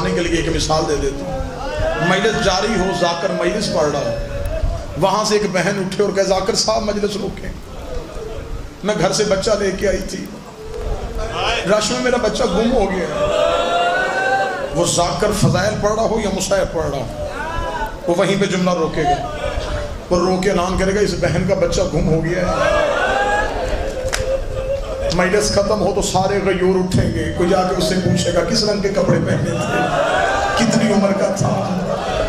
سمجھانے کے لیے ایک مثال دے دیتا ہوں. مجلس جاری ہو، ذاکر مجلس پڑھ رہا ہو، وہاں سے ایک بہن اٹھے اور کہے ذاکر صاحب مجلس روکیں، میں گھر سے بچہ لے کے آئی تھی، رش میں میرا بچہ گم ہو گیا. وہ ذاکر فضائل پڑھ رہا ہو یا مصائب پڑھ رہا ہو، وہ وہیں پہ جملہ روکے گا. وہ رو کے اعلان کرے گا اس بہن کا بچہ گم ہو گیا ہے. مجلس ختم ہو تو سارے غیور اٹھیں گے، کوئی جا کے اس سے پوچھے گا کس رنگ کے کپڑے پہنے تھے، کتنی عمر کا تھا،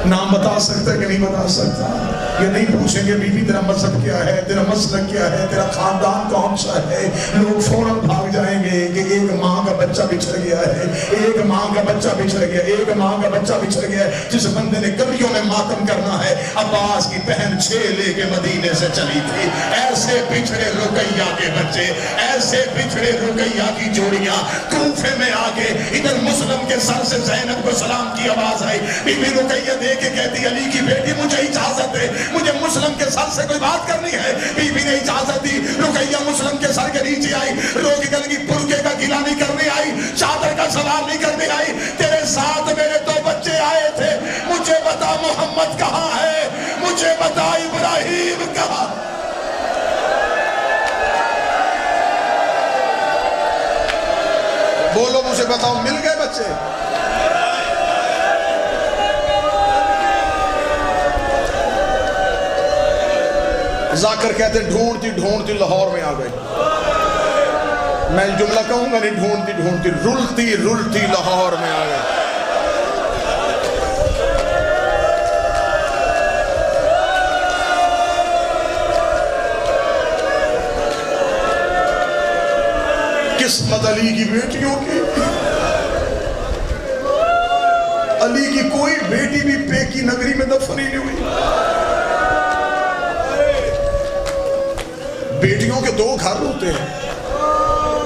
نام بتا سکتا ہے کہ نہیں بتا سکتا. یہ نہیں پوچھیں گے بی بی تیرا مذہب کیا ہے، تیرا مسلک کیا ہے، تیرا خاندان کون سا ہے. لوگ فوراً بھاگ جائیں گے کہ ایک ماں کا بچہ بچھڑ گیا ہے، ایک ماں کا بچہ بچھڑ گیا، ایک ماں کا بچہ بچھڑ گیا. جس بندے نے گلیوں میں ماتم کرنا ہے، عباس کی بہن 6 لے کے مدینے سے چلی تھی. ایسے بچھڑے رقیہ کے بچے، ایسے بچھڑے رقیہ کی جوڑیاں کوفے میں آ کے ادھر مسلم کے سر سے زینب کو سلام کی آواز آئی. بی بی رقیہ دیکھ کے کہتی علی کی بیٹی مجھے اجازت دے، مجھے مسلم کے سر سے کوئی بات کرنی ہے. بی بی نے اجازت دی. رقیہ مسلم کے سر کے نیچے آئی، رو کے گلے کی برقعے کا گلا نہیں کرنے آئی، چادر کا سوال نہیں کرنے آئی. تیرے ساتھ میرے 2 بچے آئے تھے، مجھے بتا محمد کہاں ہے، مجھے بتا ابراہیم کہاں. بولو مجھے بتاؤ مل گئے بچے؟ ذاکر کہتے ڈھونڈتی ڈھونڈتی لاہور میں آ گئے. میں جملہ کہوں گا نہیں، ڈھونڈتی ڈھونڈتی رلتی رلتی لاہور میں آ گئے. قسمت علی کی بیٹیوں کی، علی کی کوئی بیٹی بھی پیکی نگری میں دفن ہی نہیں ہوئی. بیٹیوں کے 2 گھر ہوتے ہیں،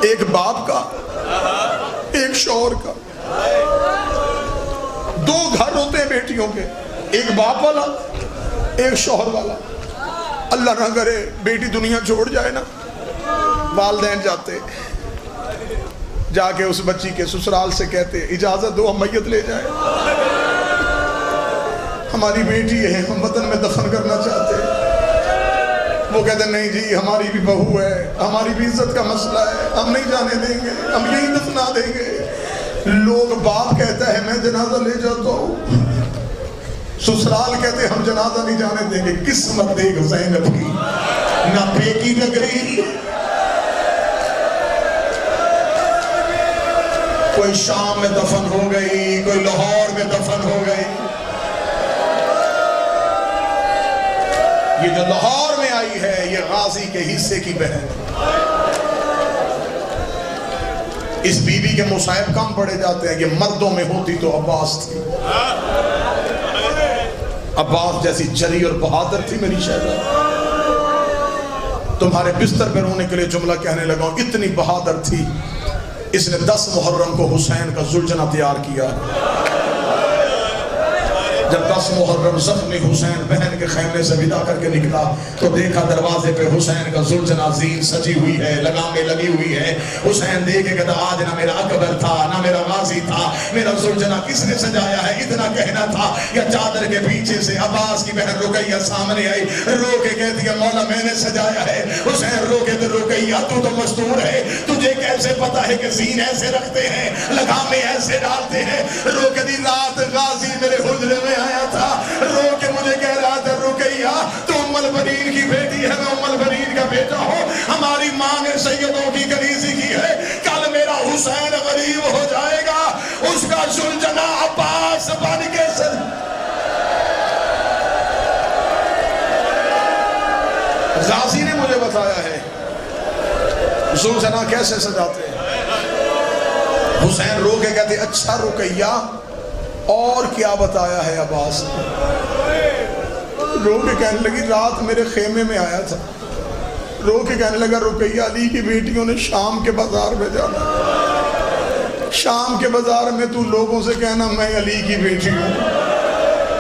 ایک باپ کا ایک شوہر کا. 2 گھر ہوتے ہیں بیٹیوں کے، ایک باپ والا ایک شوہر والا. اللہ نہ کرے بیٹی دنیا چھوڑ جائے نا، والدین جاتے جا کے اس بچی کے سسرال سے کہتے اجازت دو ہم میت لے جائیں، ہماری بیٹی ہے ہم وطن میں دفن کرنا چاہتے ہیں. وہ کہتے ہیں نہیں جی ہماری بھی بہو ہے، ہماری بھی عزت کا مسئلہ ہے، ہم نہیں جانے دیں گے، ہم یہی دفنا دیں گے. لوگ باپ کہتا ہے میں جنازہ لے جاتا ہوں، سسرال کہتے ہم جنازہ نہیں جانے دیں گے. قسمت دیکھ زینب کی، نہ پیکی نگری، کوئی شام میں دفن ہو گئی، کوئی لاہور میں دفن ہو گئی. یہ جو لاہور میں آئی ہے یہ غازی کے حصے کی بہن. اس بی بی کے مصائب کم پڑے جاتے ہیں. یہ مردوں میں ہوتی تو عباس تھی، عباس جیسی جری اور بہادر تھی میری شہزادی. تمہارے بستر پہ رونے کے لیے جملہ کہنے لگا ہوں، اتنی بہادر تھی اس نے 10 محرم کو حسین کا زلجنہ تیار کیا. جب 10 محرم زخمی حسین بہن کے خیمے سے ودا کر کے نکلا تو دیکھا دروازے پہ حسین کا زلجنہ زین سجی ہوئی ہے، لگامیں لگی ہوئی ہے. حسین دیکھے کہتا آج نہ میرا اکبر تھا نہ میرا غازی تھا، میرا زلجنہ کس نے سجایا ہے؟ اتنا کہنا تھا یا چادر کے پیچھے سے عباس کی بہن رقیہ سامنے آئی، رو کے کہتی ہے مولا میں نے سجایا ہے. حسین رو کے تو رقیہ تو مستور ہے، تجھے کیسے پتا ہے کہ زین ایسے رکھتے ہیں، لگامیں ایسے ڈالتے ہیں؟ رو کے دی رات غازی میرے حجرے میں آیا تھا، رو کے مجھے کہہ رہا تھا رقیہ تو ام البنین کی بیٹی ہے، میں ام البنین کا بیٹا ہوں، ہماری ماں نے سیدوں کی کنیزی کی ہے. کل میرا حسین غریب ہو جائے گا، اس کا زلجنہ عباس بن کے غازی نے مجھے بتایا ہے زلجنہ کیسے سجاتے ہیں. حسین رو کے کہتے اچھا رقیہ اور کیا بتایا ہے عباس نے؟ رو کے کہنے لگی رات میرے خیمے میں آیا تھا، رو کے کہنے لگا رقیہ علی کی بیٹیوں نے شام کے بازار میں جانا، شام کے بازار میں تو لوگوں سے کہنا میں علی کی بیٹی ہوں.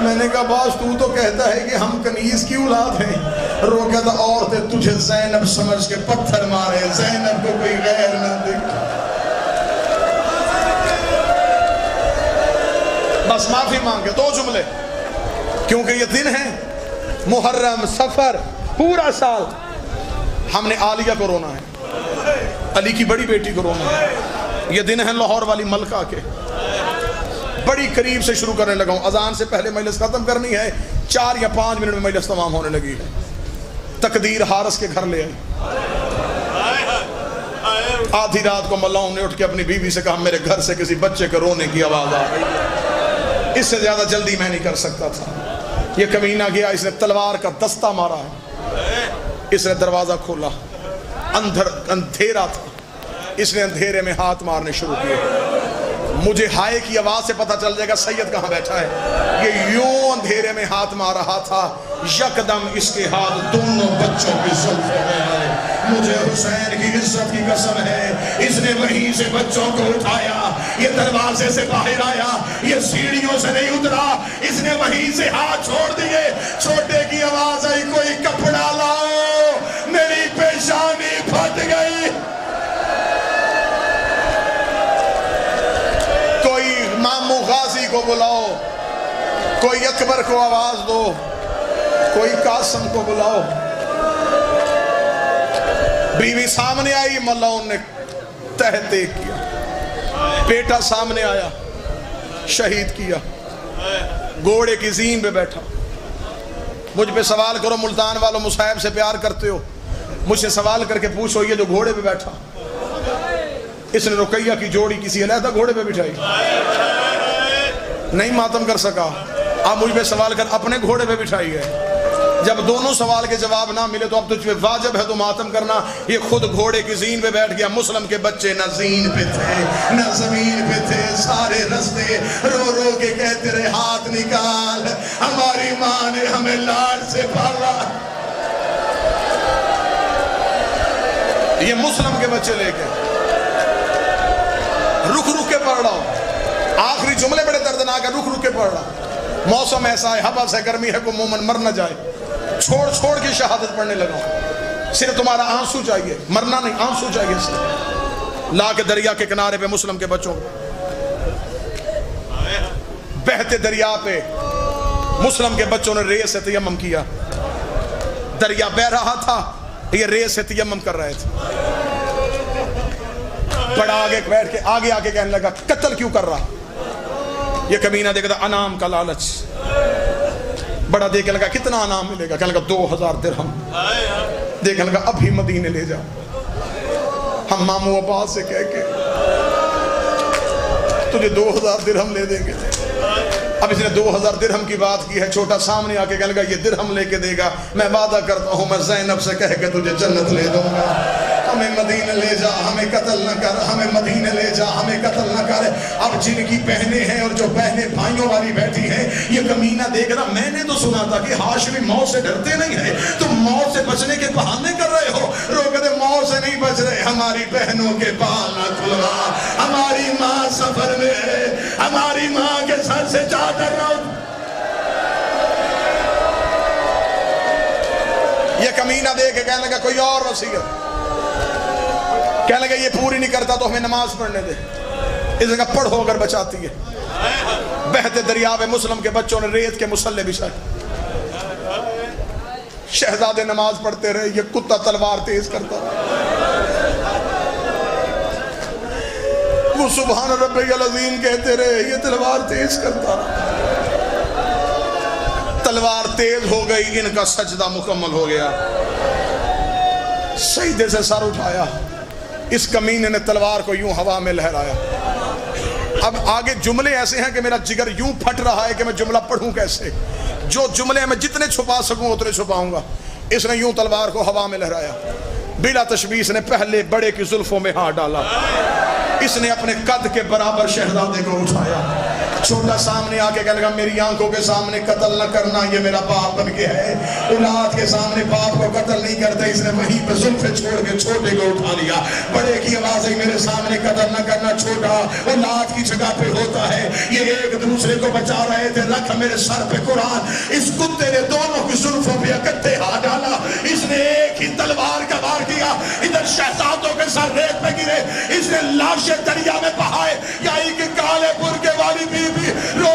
میں نے کہا باس تو کہتا ہے کہ ہم کنیز کی اولاد ہیں. رو کہتا عورتیں تجھے زینب سمجھ کے پتھر مارے، زینب کو کوئی غیر نہ دیکھ. بس معافی مانگے 2 جملے، کیونکہ یہ دن ہے محرم سفر، پورا سال ہم نے عالیہ کو رونا ہے، علی کی بڑی بیٹی کو رونا ہے۔ یہ دن ہے لاہور والی ملکہ کے، بڑی قریب سے شروع کرنے لگا ہوں، اذان سے پہلے مجلس ختم کرنی ہے، 4 یا 5 منٹ میں مجلس تمام ہونے لگی ہے۔ تقدیر حارث کے گھر لے آئی، آدھی رات کو ملاؤں نے اٹھ کے اپنی بیوی سے کہا میرے گھر سے کسی بچے کے رونے کی آواز آ گئی، اس سے زیادہ جلدی میں نہیں کر سکتا تھا۔ یہ کمینہ گیا، اس نے تلوار کا دستہ مارا ہے، اس نے دروازہ کھولا، اندھیرا تھا، اس نے اندھیرے میں ہاتھ مارنے شروع کیے۔ مجھے ہائے کی آواز سے پتہ چل جائے گا سید کہاں بیٹھا ہے۔ یہ یوں اندھیرے میں ہاتھ مار رہا تھا، یکدم اس کے ہاتھ دونوں بچوں کی زلفوں میں آئے۔ مجھے حسین کی عزت کی قسم ہے، اس نے وہیں سے بچوں کو اٹھایا، یہ دروازے سے باہر آیا، یہ سیڑھیوں سے نہیں اترا، اس نے وہیں سے ہاتھ چھوڑ دیے۔ چھوٹے کی آواز آئی کوئی کپڑا لاؤ، میری پیشانی پھٹ گئی۔ کوئی مامو غازی کو بلاؤ، کوئی اکبر کو آواز دو، کوئی قاسم کو بلاؤ۔ بیوی سامنے آئی، ملاؤں نے تہتے کیا، بیٹا سامنے آیا، شہید کیا، گھوڑے کی زین پہ بیٹھا۔ مجھ پہ سوال کرو ملتان والوں، مصعب سے پیار کرتے ہو، مجھ سے سوال کر کے پوچھو یہ جو گھوڑے پہ بیٹھا، اس نے رقیہ کی جوڑی کسی علیحدہ گھوڑے پہ بٹھائی؟ نہیں ماتم کر سکا۔ آپ مجھ پہ سوال کر اپنے گھوڑے پہ بٹھائی ہے۔ جب دونوں سوال کے جواب نہ ملے تو اب تجھ پہ واجب ہے تو ماتم کرنا۔ یہ خود گھوڑے کی زین پہ بیٹھ گیا، مسلم کے بچے نہ زین پہ تھے نہ زمین پہ تھے، سارے رستے رو رو کے کہتے رہے ہاتھ نکال، ہماری ماں نے ہمیں لاڈ سے پالا۔ یہ مسلم کے بچے لے کے رک رک کے پڑھ رہا ہوں، آخری جملے بڑے دردناک ہے، رک رک کے پڑھ رہا ہوں۔ موسم ایسا ہے، حبس ہے، گرمی ہے، کوئی مومن مر نہ جائے، چھوڑ چھوڑ کے شہادت پڑھنے لگا ہوں۔ صرف تمہارا آنسو چاہیے، مرنا نہیں، آنسو چاہیے صرف۔ لا کے دریا کے کنارے پہ مسلم کے بچوں بہتے دریا پہ مسلم کے بچوں نے ریت سے تیمم کیا۔ دریا بہ رہا تھا، یہ ریت سے تیمم کر رہے تھے۔ بڑا آگے بیٹھ کے آگے آگے کہنے لگا قتل کیوں کر رہا؟ یہ کمینہ دیکھتا انعام کا لالچ، بڑا دیکھنے لگا کتنا انعام ملے گا، کہنے لگا 2000 درہم، دیکھنے لگا ابھی مدینے لے جاؤ، ہم مامو عباس سے کہہ کے تجھے 2000 درہم لے دیں گے۔ اب اس نے 2000 درہم کی بات کی ہے، چھوٹا سامنے آ کے کہنے لگا یہ درہم لے کے دے گا، میں وعدہ کرتا ہوں میں زینب سے کہہ کے تجھے جنت لے دوں گا۔ ہمیں مدینے لے جا، ہمیں قتل نہ کر، ہمیں مدینے لے جا، ہمیں قتل نہ کر۔ اب جن کی بہنیں ہیں اور جو بہنیں بھائیوں والی بیٹھی ہیں، یہ کمینہ دیکھ رہا، میں نے تو سنا تھا کہ ہاشمی موت سے ڈرتے نہیں ہیں، تم موت سے بچنے کے بہانے کر رہے ہو۔ رو کہتے موت سے نہیں بچ رہے، ہماری بہنوں کے بال نہ کھلوا، ہماری ماں سفر میں ہے، ہماری ماں کے سر سے چادر نہ اٹھ۔ یہ کمینہ دیکھ کے کہنے لگا کوئی اور وصیت، کہنے لگا یہ پوری نہیں کرتا تو ہمیں نماز پڑھنے دے۔ اس جگہ پڑھو اگر بچاتی ہے۔ بہتے دریا میں مسلم کے بچوں نے ریت کے مسلح بچھائے، شہزادے نماز پڑھتے رہے، یہ کتا تلوار تیز کرتا رہا، وہ سبحان ربی العظیم کہتے رہے، یہ تلوار تیز کرتا رہا۔ تلوار تیز ہو گئی، ان کا سجدہ مکمل ہو گیا، سجدے سے سر اٹھایا، اس کمینے نے تلوار کو یوں ہوا میں لہرایا۔ اب آگے جملے ایسے ہیں کہ میرا جگر یوں پھٹ رہا ہے کہ میں جملہ پڑھوں کیسے، جو جملے میں جتنے چھپا سکوں اتنے چھپاؤں گا۔ اس نے یوں تلوار کو ہوا میں لہرایا، بلا تشبیہ نے پہلے بڑے کی زلفوں میں ہاتھ ڈالا، اس نے اپنے قد کے برابر شہزادے کو اٹھایا۔ چھوٹا سامنے آ کے کہنے لگا میری آنکھوں کے سامنے قتل نہ کرنا، یہ میرا باپ بن کے ہے، اولاد کے سامنے باپ کو قتل نہیں کرتے۔ اس نے وہیں پہ زلفیں چھوڑ کے چھوٹے کو اٹھا لیا۔ بڑے کی آواز ہے میرے سامنے قتل نہ کرنا، چھوٹا اولاد کی جگہ پہ ہوتا ہے، یہ ایک دوسرے کو بچا رہے تھے، رکھ میرے سر پہ قرآن۔ اس کتے نے دونوں کی زلفوں پہ اکٹھے ہاتھ ڈالا، اس نے ایک ہی تلوار کا وار کیا، ادھر شہزادوں کے سر ریت پہ گرے، اس نے لاشیں دریا میں بہائے، یہی کہ کالے برقعے والی بی بی رو